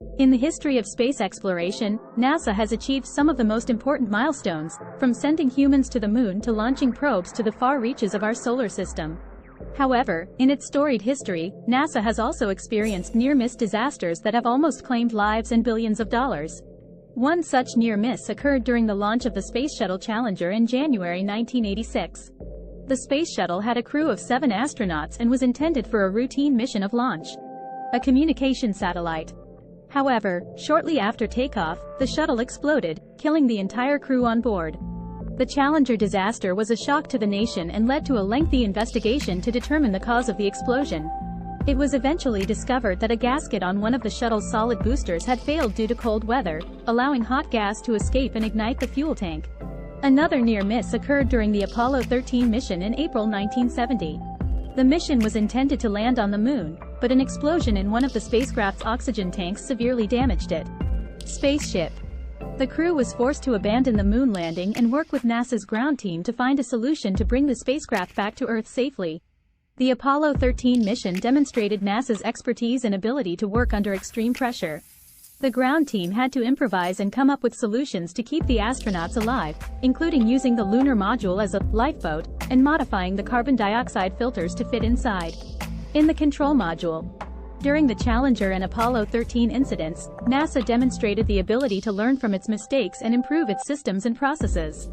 In the history of space exploration, NASA has achieved some of the most important milestones, from sending humans to the moon to launching probes to the far reaches of our solar system. However, in its storied history, NASA has also experienced near-miss disasters that have almost claimed lives and billions of dollars. One such near-miss occurred during the launch of the Space Shuttle Challenger in January 1986. The Space Shuttle had a crew of 7 astronauts and was intended for a routine mission of launch, a communication satellite. However, shortly after takeoff, the shuttle exploded, killing the entire crew on board. The Challenger disaster was a shock to the nation and led to a lengthy investigation to determine the cause of the explosion. It was eventually discovered that a gasket on one of the shuttle's solid boosters had failed due to cold weather, allowing hot gas to escape and ignite the fuel tank. Another near-miss occurred during the Apollo 13 mission in April 1970. The mission was intended to land on the moon, but an explosion in one of the spacecraft's oxygen tanks severely damaged it. Spaceship. The crew was forced to abandon the moon landing and work with NASA's ground team to find a solution to bring the spacecraft back to Earth safely. The Apollo 13 mission demonstrated NASA's expertise and ability to work under extreme pressure. The ground team had to improvise and come up with solutions to keep the astronauts alive, including using the lunar module as a lifeboat and modifying the carbon dioxide filters to fit inside. In the control module. During the Challenger and Apollo 13 incidents, NASA demonstrated the ability to learn from its mistakes and improve its systems and processes.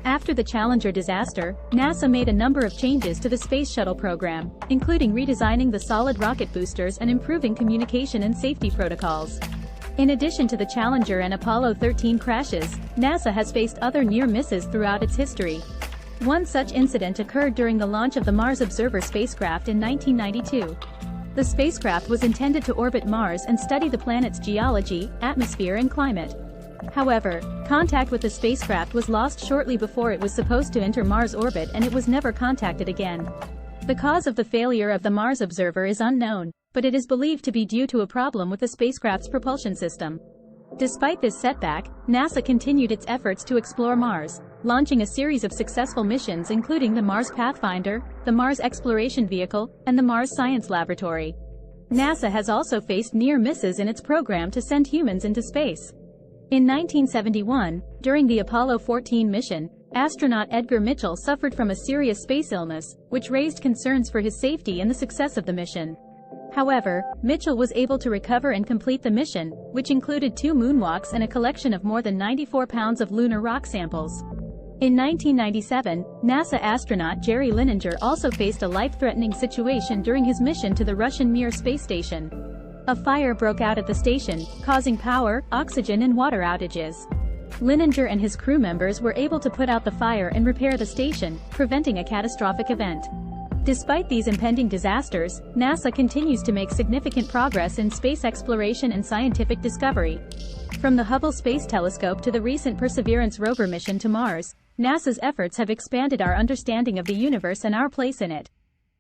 After the Challenger disaster, NASA made a number of changes to the Space Shuttle program, including redesigning the solid rocket boosters and improving communication and safety protocols. In addition to the Challenger and Apollo 13 crashes, NASA has faced other near misses throughout its history. One such incident occurred during the launch of the Mars Observer spacecraft in 1992. The spacecraft was intended to orbit Mars and study the planet's geology, atmosphere and climate. However, contact with the spacecraft was lost shortly before it was supposed to enter Mars orbit and it was never contacted again. The cause of the failure of the Mars Observer is unknown, but it is believed to be due to a problem with the spacecraft's propulsion system. Despite this setback, NASA continued its efforts to explore Mars, launching a series of successful missions including the Mars Pathfinder, the Mars Exploration Vehicle, and the Mars Science Laboratory. NASA has also faced near misses in its program to send humans into space. In 1971, during the Apollo 14 mission, astronaut Edgar Mitchell suffered from a serious space illness, which raised concerns for his safety and the success of the mission. However, Mitchell was able to recover and complete the mission, which included 2 moonwalks and a collection of more than 94 pounds of lunar rock samples. In 1997, NASA astronaut Jerry Linenger also faced a life-threatening situation during his mission to the Russian Mir space station. A fire broke out at the station, causing power, oxygen and water outages. Linenger and his crew members were able to put out the fire and repair the station, preventing a catastrophic event. Despite these impending disasters, NASA continues to make significant progress in space exploration and scientific discovery. From the Hubble Space Telescope to the recent Perseverance rover mission to Mars, NASA's efforts have expanded our understanding of the universe and our place in it.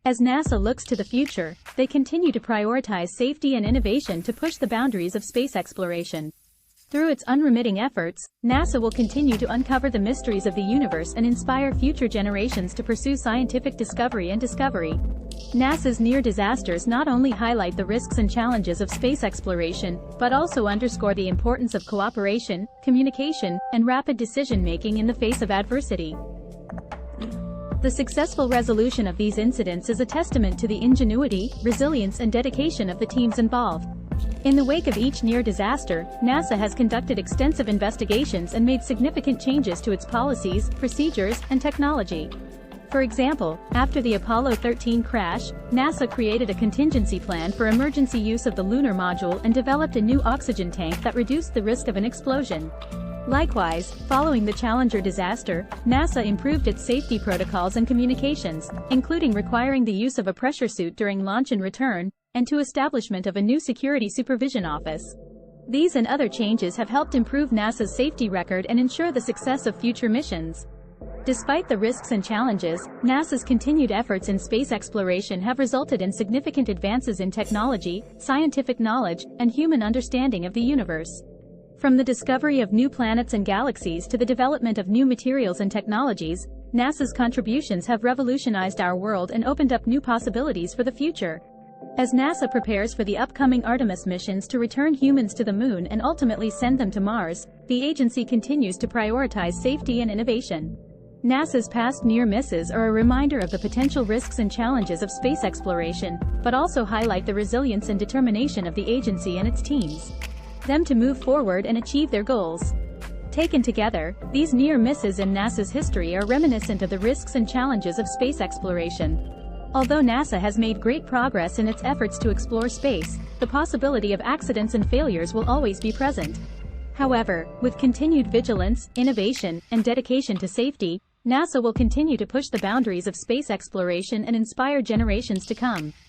As NASA looks to the future, they continue to prioritize safety and innovation to push the boundaries of space exploration. Through its unremitting efforts, NASA will continue to uncover the mysteries of the universe and inspire future generations to pursue scientific discovery and discovery. NASA's near disasters not only highlight the risks and challenges of space exploration, but also underscore the importance of cooperation, communication, and rapid decision-making in the face of adversity. The successful resolution of these incidents is a testament to the ingenuity, resilience, and dedication of the teams involved. In the wake of each near disaster, NASA has conducted extensive investigations and made significant changes to its policies, procedures, and technology. For example, after the Apollo 13 crash, NASA created a contingency plan for emergency use of the lunar module and developed a new oxygen tank that reduced the risk of an explosion. Likewise, following the Challenger disaster, NASA improved its safety protocols and communications, including requiring the use of a pressure suit during launch and return, and to establishment of a new security supervision office. These and other changes have helped improve NASA's safety record and ensure the success of future missions. Despite the risks and challenges, NASA's continued efforts in space exploration have resulted in significant advances in technology, scientific knowledge, and human understanding of the universe. From the discovery of new planets and galaxies to the development of new materials and technologies, NASA's contributions have revolutionized our world and opened up new possibilities for the future. As NASA prepares for the upcoming Artemis missions to return humans to the moon and ultimately send them to Mars, the agency continues to prioritize safety and innovation. NASA's past near misses are a reminder of the potential risks and challenges of space exploration, but also highlight the resilience and determination of the agency and its teams. Them to move forward and achieve their goals. Taken together, these near misses in NASA's history are reminiscent of the risks and challenges of space exploration. Although NASA has made great progress in its efforts to explore space, the possibility of accidents and failures will always be present. However, with continued vigilance, innovation, and dedication to safety, NASA will continue to push the boundaries of space exploration and inspire generations to come.